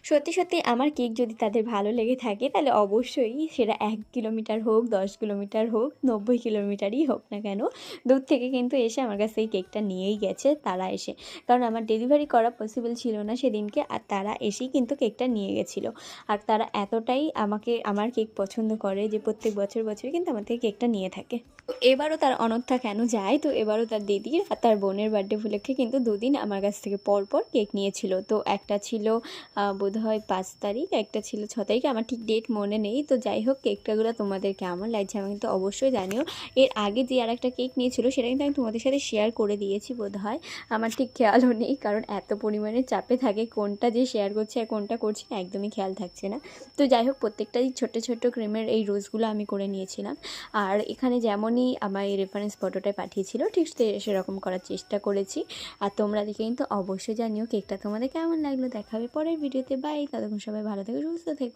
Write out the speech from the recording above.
সত্যি, সত্যি আমার কেক যদি তাদের ভালো লেগে থাকে তাহলে অবশ্যই সেটা ১ কিলোমিটার হোক, ১০ কিলোমিটার হোক, ৯০ কিলোমিটারই হোক না কেন, দূর থেকে কিন্তু এসে আমার কাছ থেকে কেকটা নিয়েই গেছে তারা এসে। কারণ আমার ডেলিভারি করা পসিবল ছিল না সেদিনকে, আর তারা এসেই কিন্তু কেকটা নিয়ে গেছিলো। আর তারা এতটাই আমার কেক পছন্দ করে যে প্রত্যেক বছরই কিন্তু আমার থেকে কেকটা নিয়ে থাকে। তো এবারও তার অন্যথা কেন যায়, তো এবারও তার দিদির আর তার বোনের বার্থডে উপলক্ষে কিন্তু ২ দিন আমার কাছ থেকে পরপর কেক নিয়েছিল। তো একটা ছিল বোধহয় ৫ তারিখ, একটা ছিল ৬ তারিখ, আমার ঠিক ডেট মনে নেই। তো যাই হোক, কেকটাগুলো তোমাদের কেমন লাগছে আমাকে কিন্তু অবশ্যই জানিও। এর আগে যে আরেকটা কেক নিয়েছিল সেটা কিন্তু আমি তোমাদের সাথে শেয়ার করে দিয়েছি বোধহয়। আমার ঠিক খেয়ালও নেই, কারণ এত পরিমাণে চাপে থাকে কোনটা যে শেয়ার করছি আর কোনটা করছি না একদমই খেয়াল থাকছে না। তো যাই হোক, প্রত্যেকটাই ছোট্ট ছোট্ট ক্রিমের এই রোজগুলো আমি করে নিয়েছিলাম। আর এখানে যেমনই আমার এই রেফারেন্স ফটোটায় পাঠিয়েছিল ঠিক সেরকম করার চেষ্টা করেছি। আর তোমরা দেখে কিন্তু অবশ্যই জানিও কেকটা তোমাদের কেমন লাগলো। দেখা হবে পরের ভিডিওতে। বাই, ততক্ষণ সবাই ভালো থেকো, সুস্থ থেকো।